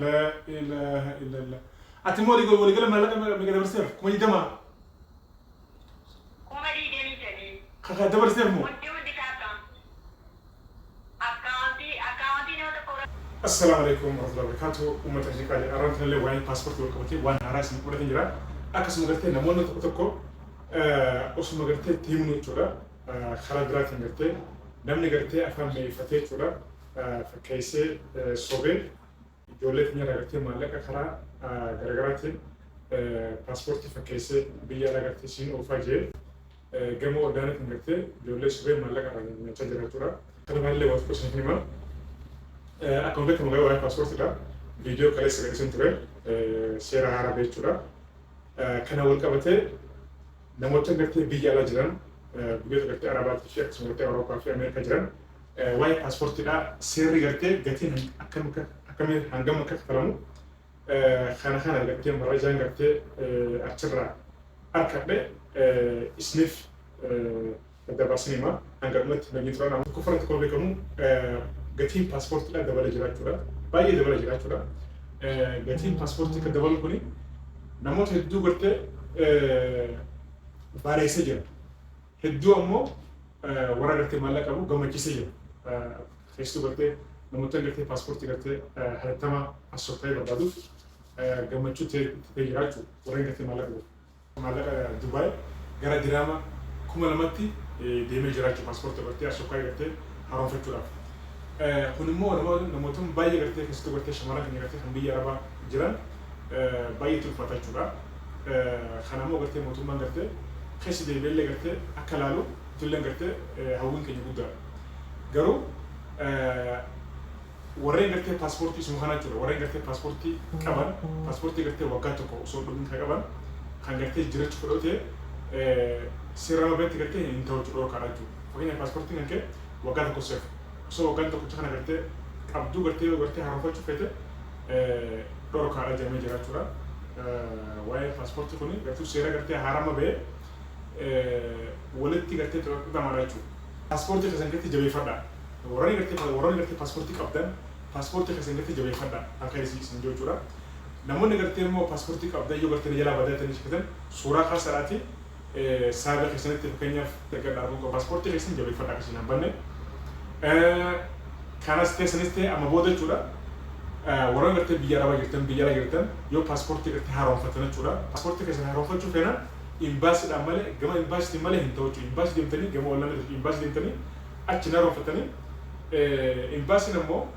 لا إله إلا الله. أتمنى يقول ما لك ما قدر يصير كم يدمع. كم يدمي جدي. خا دبر يصير مو. السلام عليكم ورحمة الله وبركاته. أمة الجيكالي أرانتنا اللي وين باسبورت والكوتي وان هراس نقول تنجرا. أكس مقرتي نمونا تقطعكو. أوس مقرتي تيموني تورا. خراب درات مقرتي. نمني قرتي أفهم فتاة تورا. فكيسة صوبي. جولة تنجرا قرتي مالك خرا غرغراتي. باسبورتي فكيسة بيا لقرتي سين أوفاجي. جمو أدانة مقرتي جولة صوبي مالك أرانتنا تنجرا تورا. خراب اللي واسكو سنتيما. Akkuma beekamu waa'ee paaspoortiidha. Viidiyoo kaleessa gadhiisan ture seera haaraa beektuudha. Kana wal qabatee namoota gartee biyya alaa jiran biyyoota gartee Arabaatii fi akkasuma gartee Awurooppaa fi Ameerikaa jiran waa'ee paaspoortiidha. Seerri gartee gatiin akkamiin hangam akka kaffalamu kana gartee marajaan gartee achirraa harkadhe isiniif dabarsin hima hanga dhumatti nagii turan. Amma tokko faranti koo beekamu gatiin paaspoortiidhaan dabalee jiraachuudha. Baay'ee dabalee jiraachuudha. Gatiin paaspoortii kan dabalu kuni namoota hedduu gartee baareessee jira. Hedduu ammoo warra gartee maallaqa qabu gammachiisee jira. Keessattuu gartee namoota gartee paaspoortii gartee hatattamaa asoofta'ee barbaaduuf gammachuu ta'ee jiraachuu warreen gartee maallaqa qabu. Maallaqa Dubaay gara diraama 2000tti deemee jiraachuu paaspoortii gartee asoofta'ee gartee haaromfachuudhaaf. Kun immoo namoota baay'ee gartee keessattuu gartee shamarran keenya gartee kan biyya Arabaa jiran baay'ee ulfaata jechuudha. Kana immoo gartee mootummaan gartee keessa deebi'ellee gartee akka laalu ijoolleen gartee hawwiin keenya guddaadha. Garuu warreen gartee paaspoortii isuma kana jechuudha. Warreen gartee paaspoortii qaban paaspoortii gartee waggaa tokko osoo dhumin kan qaban kan gartee jiraachuu fudhatee seeraan irratti gartee hin ta'u jechuudha jechuudha. Fakkeenyaaf paaspoortiin kan kee waggaa tokko seef. So waggaan tokko kana gartee qabduu gartee haaromfachuu feete dhorkaadha jedhamee jiraachuudha. Waa'ee paaspoortii kuni gartuu seera gartee haarama ba'ee walitti gartee xixamaadha jechuudha. Paaspoortii keessan gartee jabeeffadha. Warreen gartee paaspoortii qabdan paaspoortii keessan gartee jabeeffadha akka isin jechuudha. Namoonni gartee immoo paaspoortii qabdan yoo gartee jalaa badatanii shikkatan suuraa kaasaadhaati saaba keessanitti fakkeenyaaf dargadhaaruu paaspoortii keessan jabeeffadha akkasiin hambanne. Kanas teessanis ta'e amma booda jechuudha. Warreen gartee biyya Arabaa jirtan biyya alaa jirtan yoo paaspoortii gartee haaromfatan jechuudha. Paaspoortii keessan haaromfachuu feena imbaasiidhaan malee gama imbaasiitiin malee hin ta'u jechuudha. Imbaasii deemtanii gama ollaan imbaasii deemtanii achi haaromfatanii imbaasiin immoo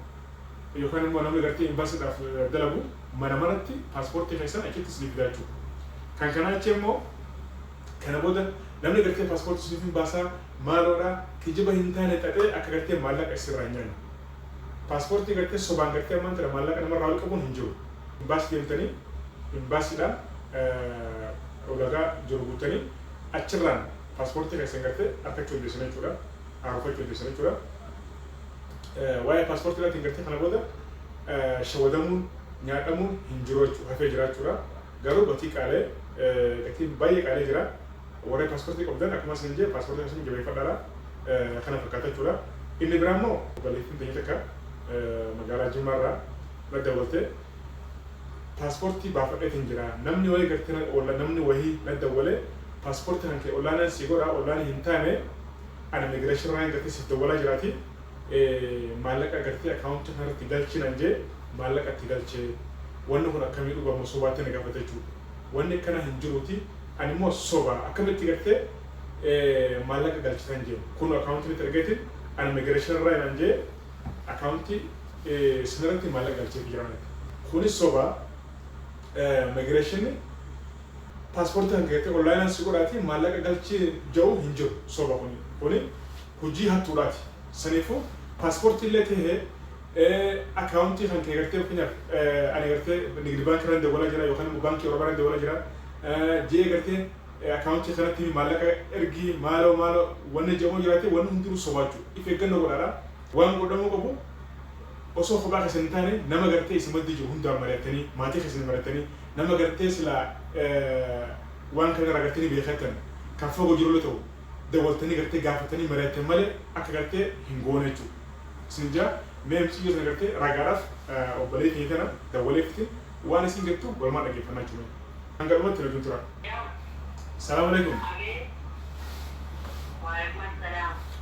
yookaan immoo namni gartee imbaasiidhaaf dalagu mana manatti paaspoortii keessan achitti isiniif fidaa jechuudha. Kan kanaa achi immoo kana booda namni gartee paaspoortii isiniif hin baasaa maaloodha kijiba hin taane ta'ee akka gartee maallaqa isirraa nyaanna. Paaspoortii gartee sobaan gartee ammaan tana maallaqa namarraa wal qabuun hin jiru. Imbaasii deemtanii imbaasiidhaan ulagaa jiru guutanii achirraan paaspoortii keessan gartee argachuu dandeessan jechuudha. Haaromfachuu dandeessan jechuudha. Waa'ee paaspoortiidhaatiin gartee kana booda shawwadamuun nyaadhamuun hin jiru jechuudha. Hafee jiraachuudha. Garuu gatii qaalee gatii baay'ee qaalee jira. Warreen paaspoortii qabdan akkuma isin jee paaspoortii isin jabeeffadhaadha. Kana fakkaata jechuudha. Inni biraa immoo obboleettiin keenya takka magaalaa Jimmaarraa madda waltee paaspoortii baafadheetiin jira. Namni wayii gartee namni wayii madda walee paaspoortii kan kee olaanaan si godhaa olaan hin taane ana immigireeshinii gartee siif dawwalaa jiraati. Maallaqa gartee akaawuntii kanarratti galchinan jee maallaqa itti galchee wanni kun akkamii dhugamu sobaatti na gaafata jechuudha. Wanni akkana hin jiruuti. Ani immoo soba akkamitti gartee maallaqa galchitan jee kun akaawuntii argatiin ani immigireeshinii irraa inaan jee akaawuntii sinirratti maallaqa galchee jiran. Kunis soba immigireeshinii paaspoortii kan gartee onlaayinaan si godhaati maallaqa galchee jiru hin jiru soba kuni hojii hattuudhaati. Saniifuu paaspoortii illee ta'ee akaawuntii kan kee gartee fakkeenyaaf ani gartee nigdi baankii irraan dawwalaa jira yookaan immoo baankii Oromoo irraan dawwalaa jira. Jee gartee akaawuntii kanatti maallaqa ergii maaloo wanni jedhamu jiraate wanni hundinuu sobaachuu if eeggannoo godhaadha. Waan godhamuu qabu osoo kophaa keessa hin taane nama gartee isin maddii jiru hundaan mari'attanii maatii keessa mari'attanii nama gartee silaa waan kana gartanii beekatan kan fagoo jiru ta'u dawwaltanii gartee gaafatanii mari'attan malee akka gartee hin goone jechuudha. Isin jaa Mee msi yoo sagartee ragaadhaaf obbolee keenya kana dawwaleefti waan isin jettu walumaa dhaggeeffannaa jechuudha. Hanga dhumatti nuti tura. Salaamu alaikum.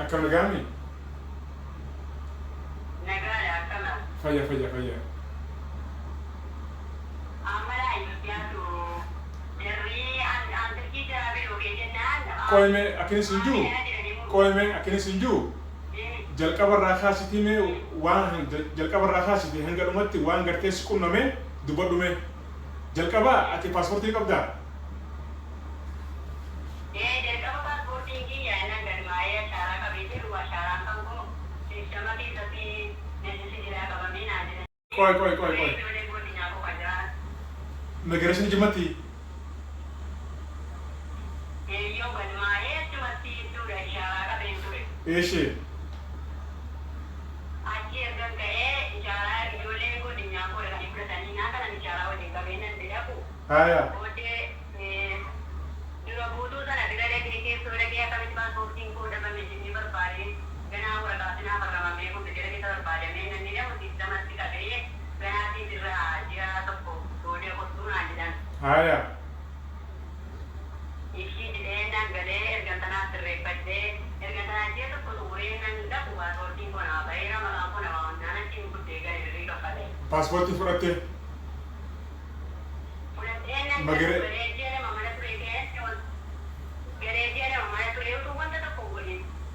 Akkam nagaami? Nagaadha akkama. Fayya fayya fayya. Koyme akini sinju. Koyme akini sinju. Jalqaba irraa kaasitime waan jalqaba irraa kaasite hanga dhumatti waan gartee si qunname dubbadhume. Jalqaba ati paaspoortii qabdaa? Koy. Migration jimatti. Eeshe. Haya. Haya. Paaspoortii fudhattee?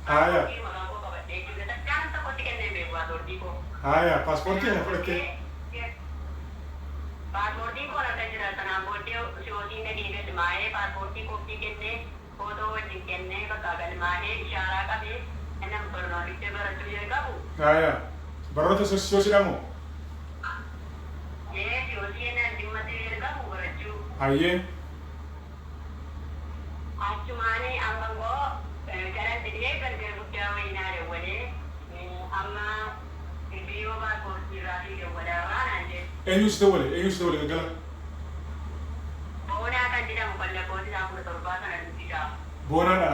Haya. Haya, paaspoortii kana fudhattee? Paaspoortiin kun akka jiraatan booddee shootiin nageenye galmaa'ee paaspoortii koppii kennee footoo wajjin kennee bakka galmaa'ee ishaaraa qabee nama barnootatti barachuu yoo qabu. Haya, barnoota soosiidhamu? Shoosii ennaan dhimmatti yoo qabu barachuu. Hayyee. Achumaanii amma immoo kanatti dhiyee gargar guddaa wayinaa dawwalee amma biiroo paaspoortii irraa fi dawwalaarraa naan jedhu. Eenyuus dawwale gaggala? Boonaa kan jedhamu kan lakkoofsi isaa 17 sana dubbisa. Boonaadha?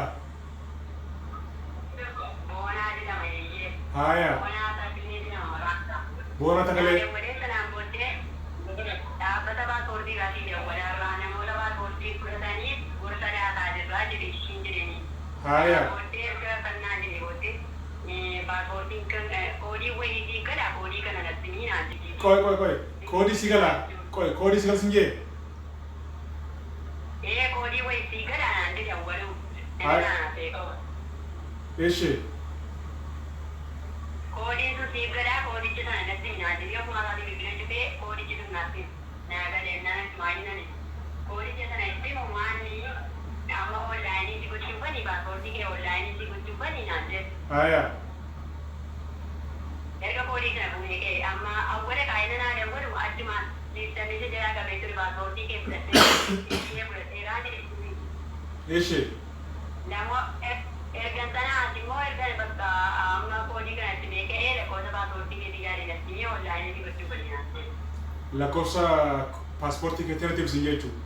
Boonaa jedhama eeyyee. Haya. Boonaa taasilee jedhama maraasa. Boona takalee? Dawwalee sanaan booddee dhaabbata paaspoortii irraa fi dawwalaarraa namoota paaspoortii fudhatanii gorsa dhiyaataa jirraa jedhe ishiin jedhanii. Haya. Booddee erga kannaa jedhe booddee paaspoortiin kan koodii wayiitii gala koodii kana natti ni naan jedhe. Koy. Koodii si gala? Koodii si gala sin jee? Koodii wayiitii gala naan jedhe awwaluu. Eeshe. Koodiin sun siif gadaa koodichi sana natti hin nyaatee akkuma isaati bilbila cufee koodichi sun naatti naa galee naan maayinani. Koodicha sana itti maanni amma onlaayinii si gochuufani paaspoortii kee onlaayinii si gochuufani naan jedhe. Haya. Erga koodii kana fuunee kee amma awwala kaayina naa dawwalu achumaan liiftamee jalaa qabee ture paaspoortii kee fudhattee raan jedhe. Eeshe. Namo ergan sanaa immoo ergan bakka amma koodii kanatti beekee lakkoofsa paaspoortii keetii gaarii galchee onlaayinii gochuu godhinaatti. Lakkoofsa paaspoortii keetii irratti ibsin jechuudha.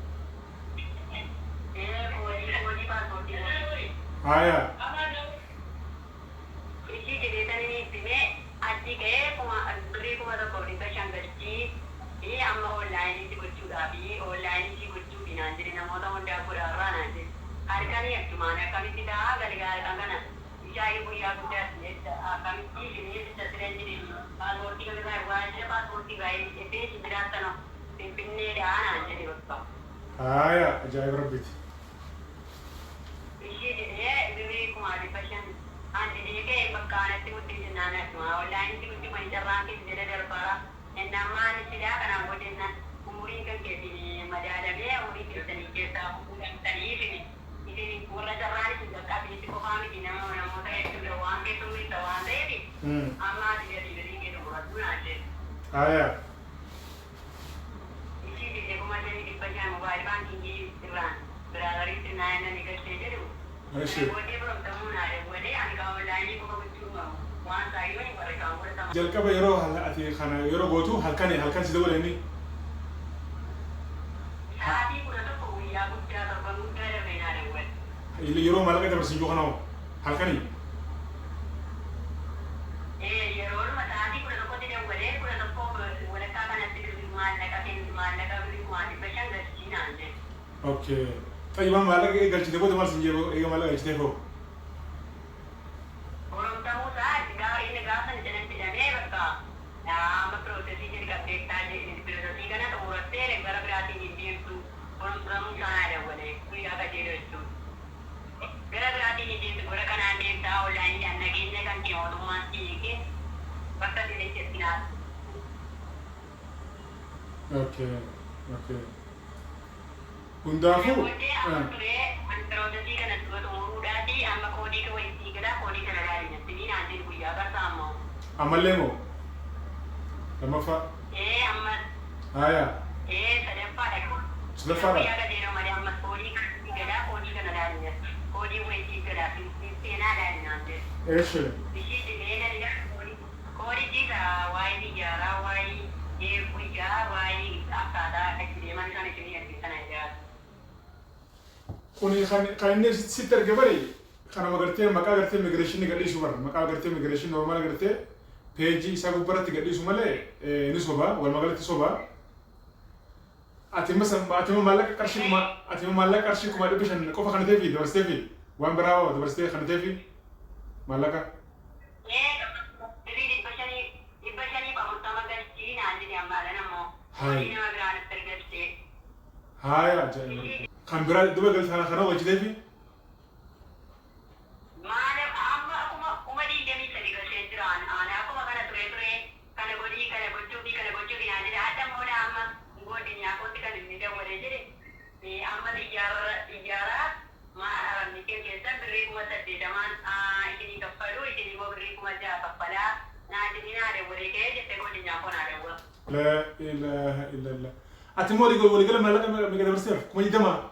Koodii paaspoortii. Haya. Ishii jedheetanii ibsimee achi ka'ee birrii 1,500 galchii amma onlaayinii gochuudhaa fi onlaayinii gochuuf naan jedhe namoota hundaa godhaarraa naan jedhe. Harkanii akkumaan akkamitti ta'a gargaaraan kana ishaayi guyyaa guddaatti akkamitti ishee tajaajila jedhanii paaspoortii kan irraa waan jedhe paaspoortii baay'ee dhufee isin jiraattan finfinneedhaa naan jedhe bakka. Haya, ajaa'iba rabbiiti. Ishee jedhee birrii 500 ani jedhee bakka anatti guddin jennaan akkuma onlaayinii guddin wani carraan keessa jedhe darbara ennammaan sidaa kanaan godhenna umuriin kan keessi madaalamee umurii keessanii keessaa fuudhamtanii fini. Warra carraan isin qaqqabeetti qofaa miti namoota hedduudha waan keessummeessa waan ta'eef amma ati gadi gadi kennu muraduu naan jedhe. Haya. Ishii jedhee 5,500 mobaayil baankingii irraan biraadariitti naannoo galchee jedhu. Eeshe. Booddee biroomtamuu naa dawwalee ani kaa onlaayinii qofa gochuu waan saayyoo hin warre kaan godhatama. Jalqaba yeroo ati kana yeroo gootu halkan si dawwale inni? Sa'aatii 11 guyyaa guddaa torban guddaa darbee naa dawwale. Yeroo maallaqa dabarsin yoo kanoo halkanii? Yeroo sa'aatii 11 اوكي طيب ما لك ايه قلت تبغى تمارس نجيبه ايه ما لك قلت تبغى Orang tamu saat ini gasan jalan tidak berka. Ya, proses ini kan kita jadi proses ini kan orang tere gara-gara ini dia tu orang tamu sana ada boleh. Kuya ka jadi itu. Gara-gara ini dia tu orang kan ada tahu lain yang lagi ni kan dia orang masih ke. Bakal dia cekina. اوكي اوكي كندافو Proses ini kan tu orang udah di amma kodi ke wajib kita kodi ke lagi ni. Ini nanti kuya ka sama. عملمو لما فا Amma هايا sudah pada. Ya ada di rumah dia amat kodi kan ada ni. Kodi wajib kita sini ada nanti. ايش Bisi di mana dia kodi juga wai di jara wai ye puja wai apa ada di mana sana sini yang kita nak. كوني خليني ستر قبلي خنا ما قلت ما قلت ميجريشن قال لي شو برا ما قلت ميجريشن نورمال قلت بيجي سابو برا قال لي شو ماله نسوبا ولا ما قلت سوبا اتم مالك كرشي كما دبشن كوفا خنا تيفي دبرس تيفي وان براو دبرس تيفي خنا تيفي مالك هاي هاي كان برا دبا قلت انا خنا وجه تيفي لا اله الا الله اتموري يقول ولي قال مالك ما قدر سيف كما يدما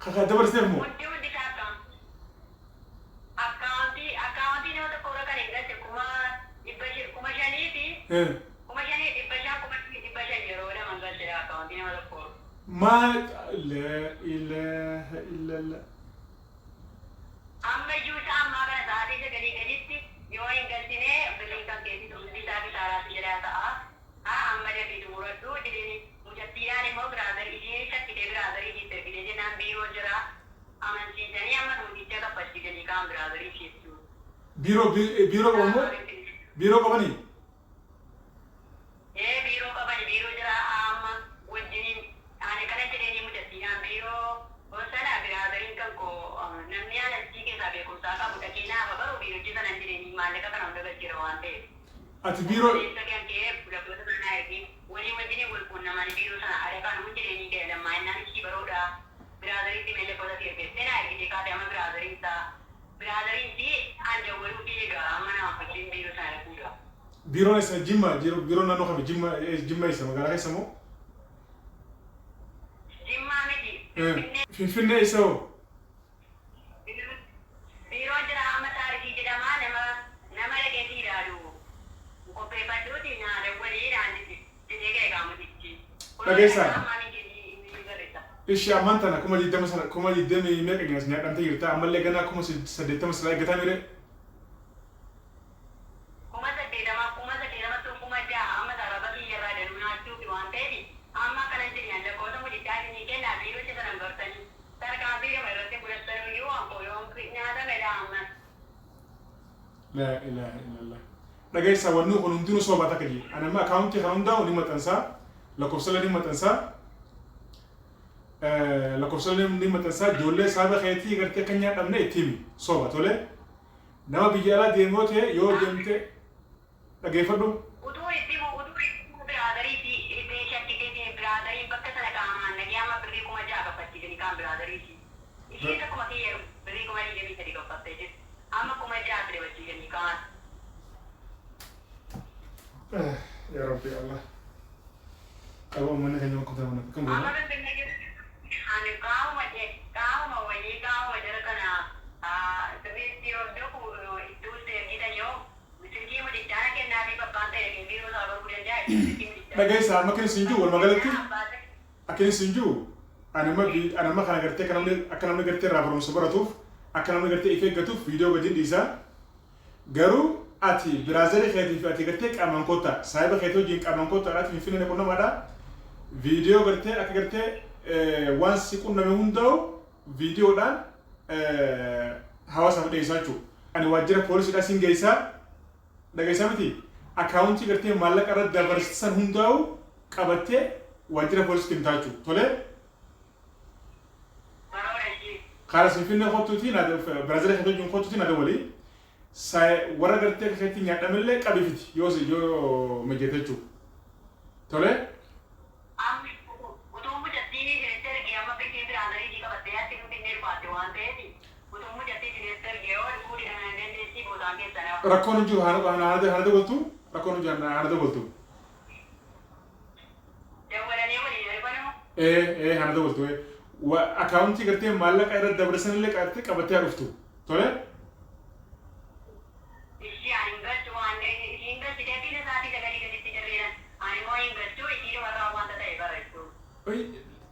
خا دبر سيف مو ما لا اله الا الله amma juusa amma kana saati se gadi yoo hin galtine bilin kan keeti tumdi saati saaraati jedhaa ta'a amma deebi duuradhu jedheni mujattiidhaan immoo biraadar ishee shakkite biraadarii jitte fide jennaan biiroo jira amansiisanii amma nuuticha kappachiisanii kaan biraadarii isheetu biiroo qabamu biiroo qabani biiroo qabani biiroo jira amma wajjiniin ani kana jedheni mujattiidhaan biiroo osana biraadariin kan ko namni alantii keessaa beekumsaa qabu dhaqeenaa babaruu biiroochi sana jireenyi maallaqa kana hunda gajjira waan ta'eef. Ati biiroo. Kan ta'e bulatoota sanaa ergee walii wajjin wal quunnamanii biiroo sana adeemaan hundi jireenyi ga'e lammaa innaan ishii baroodha biraadariitti meeshaa gosa keessatti naa ergitee kaatee amma biraadariinti anjawwaluu fi egaa amma nama fakkiin biiroo sana dhaquudha. Biiroon isa Jimma biiroon naannoo kami Jimma isa magaalaa keessa moo? Jimmaa miti. Finfinnee isa hoo? Biiroon jira amma taarikii jedhama nama dhageetii ilaalu qopheeffadhuuti nyaata waliidhaan jedhee ga'e gaamutichi. Dhageessaa? Ishi ammaan tana kuma 20 meeqa nyaas nyaadhamtee jirta ammallee ganaa kuma 80 silaa eeggataa mire? Kuma 6 amma sarara biyyarraa danuu nyaachuufi waan ta'eef amma kana jedhan lakkoota mudichaa ni kennaa biiroo sana gortanii tarkaanfii gama irratti fudhatanii yoo ammoo nyaata medhaa amma. La ilaha illallah. Dhageessaa wanni kun hundinuu soba takka jee. Ani amma akaawuntii kana hundaa ni maxxansaa lakkoofsa ni maxxansaa ni maxxansaa ijoollee saaba keetii gartee kan nyaadhamne itti himi soba tole. Nama biyya alaa deemoo ta'e yoo deemte dhageeffadhu. Utuu biraadarii fi shakkitee biraadarii bakka sana qaamaan nagee amma birrii 6,000 kaffachiisanii kaan biraadarii fi ishee tokkuma kiyya birrii 23 kaffattee jirti. Amma 6,000 dabachiisanii kaan. Ya Rabbi Allah. Kalau mana kan yang kau tahu nak kamu? Amma binne ani kauma wani kauma jara kana tabi tiro doku iduse gidanyo misingi mo ditana ke nabi papante ke biro sabar kuliah jai. Dhageessaa makin sinju wal magalatti akin sinju anama kana gartee akka namni gartee irraa barumsa baratuuf akka namni gartee if eeggatuuf viidiyoo gadi dhiisaa garuu ati biraazilii keetii fi ati gartee qaamaan kottaa saayiba keetii wajjin qaamaan kottaa ati finfinnee qunnamaadha فيديو قرتي أكقرتي وانس يكون نمهم داو فيديو دان حواس أمد إيسان شو أنا واجرة بوليس دا سين جيسا دا جيسا متي أكاونتي قرتي مالك أرد دبرستان هم داو قبتي واجرة بوليس كنتاچو تولي خلاص في فينا خطوتي نادو برازيل خطوتي جون خطوتي نادو ولي ساي ورا قرتي خيتي نيادمل لك قبيفتي يوزي جو مجيتچو تولي ركون جو هذا قلتو ركون جو هذا قلتو ايه هذا قلتو واكونتي قلتي مالك ايرد دبرسن لك قلتي قبتي عرفتو تولي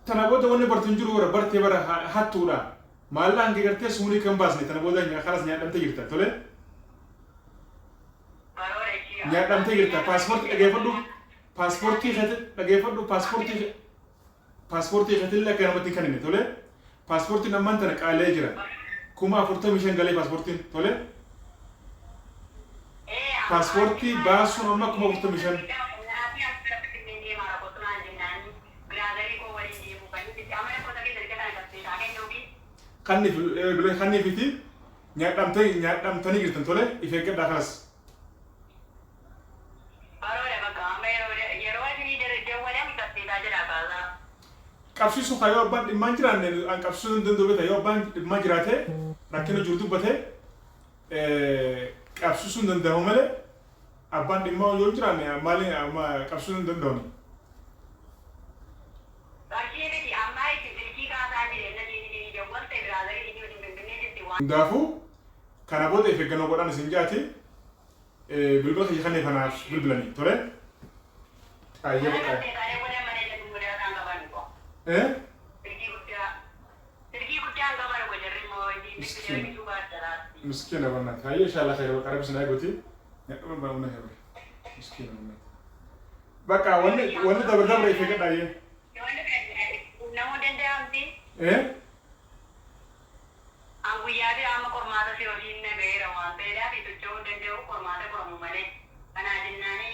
تنابودا وني برتنجرو ورا برتي برا هاتودا مالا انك قلتي سوني كم باسني تنابودا خلاص نيادم تجرتا تولي نيادم تجرتا باسبورت اجيفدو باسبورتي خدت اجيفدو باسبورتي خدت لك انا بدي كانني تولي باسبورتي نمان تنك على جرا كوما فرتو مشان غالي باسبورتي تولي باسبورتي باسو نما كوما فرتو مشان خاني فيتي نيادم تاني جرتن تولي يفكر داخلس kapsisu kayo ban imajirane an kapsisu dendo beta yo ban imajirate rakeno jurdu bate kapsisu dendo homele aban dimma yo jirane mali ama kapsisu dendo ni ndafu kana bode fe gano godan sinjati bilbal ki khane fana bilbilani tole ayya مسكينة بنات هاي إن شاء الله خير وقرب سنة قلتي نعم بنا هير مسكينة بنات بقى وانا دبر يفكر دايه إيه Anguyade ama kormada si osinne beera wante da bi tucho dende o kormada kormumale ana dinnani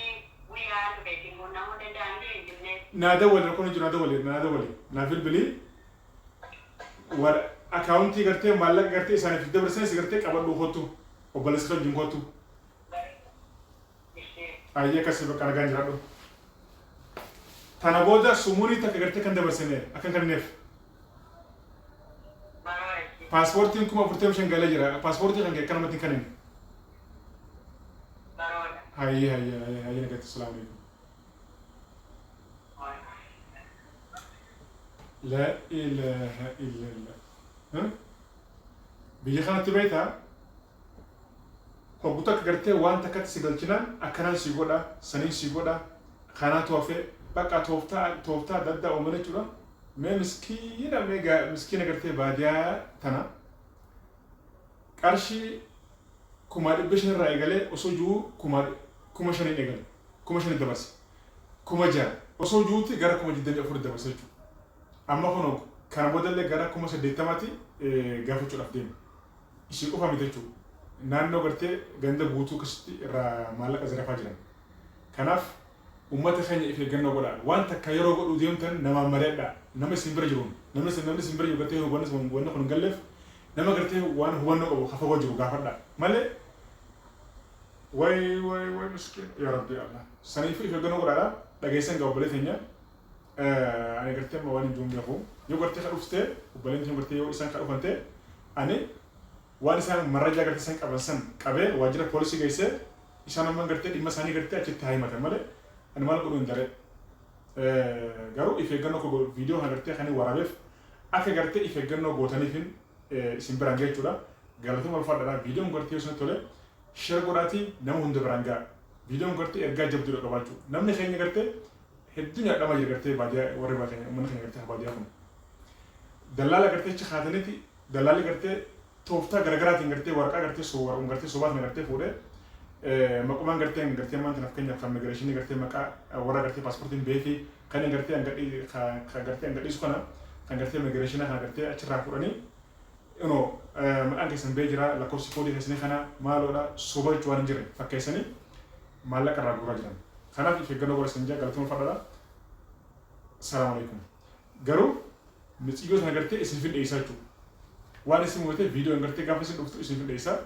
wiya to beti monna mo dende ande dinne nada wala kono juna nada wala na fil bili war accounti garte malak garte sana fi dabar sana garte qabadu hotu o balas kala jum hotu ayya kasbe kana ganjrado tanaboda sumuni tak garte kan dabar sana akan kan nef باسبورتي كم فرتم شنقال جرا باسبورتي كان كلمة كنن هاي نقطة السلام عليكم لا إله إلا الله ها بيجي خانة تبيتها هبوتك قرتي وان تكت سيجلتنا أكنان سيجودا سنين سيجودا خانة توفى بقى توفتا ددا ومنه تلا ما مسكينة ميجا مسكينة قرتي باديا تنا قرشي كمار بيشن رايغالي أسوجو كمار شنين إيغالي كمار شنين دباسي كمار جار أسوجو تي غارا كمار جدا يفرد دباسي أما هنو كان بدل غارا كمار سديتا ماتي غافو تشوف دين إشي كوفا ميتشو نانو قرتي غندا بوتو كشتي را مالك أزرافا جران كناف ummata keenya ife ganna godha wanta ka yeroo godhu deemtan nama mareedha nama simbira jiruun namni simbira jiru gartee hubanna kun galleef nama gartee waan hubanna qabu hafa jiru gaafadha malee way miskin ya rabbi allah saniif ife ganna godhaadha dhageessan gaa obbolee teenya ani gartee amma waan hin jiruun beeku yoo gartee ka dhuftee obboleen teenya gartee yoo isaan ka dhufante ani waan isaan marrajaa gartee isaan qaban san qabee waajjira poolisii geessee isaan amman gartee dhimma isaanii gartee achitti haa himatan malee أنا ما أقول إن دري قالوا إفجعنا كو فيديو هنرتي خاني ورابيف أكيد قرتي إفجعنا قوتاني فين سيمبرانجا تورا قالتهم الفرد فيديو قرتي وسنة تولى شر قراتي نم هند برانجا فيديو قرتي إرجع جب تورا كبارجو نمني خيني قرتي الدنيا لما يقرتي بعديا وربا خيني من خيني قرتي بعديا هم دلالة قرتي خاتني دلالة قرتي توفتا غرغرات قرتي ورقة قرتي صور قرتي صوبات قرتي فوده maqumaan gartee maanta naf keenya kan migreeshinii gartee maqaa warra gartee paaspoortiin beefi kan gartee angadhiisu kana kan gartee migreeshinaa kana gartee achirraa fudhanii maqaan keessan bee jira lakkoofsi koodii keessanii kana maaloodha sobachuu waan hin jirre fakkeessanii maallaqa irraa guuraa jiran. Kanaaf if eeggannoo godhasan jaa galatuma fadhadha. Salaamu alaikum. Garuu mixiyyoo sana gartee isin fi dheessaa jechuudha. Waan isin moo'atee viidiyoon gartee gaafa isin dhuftu isin fi dheessaa.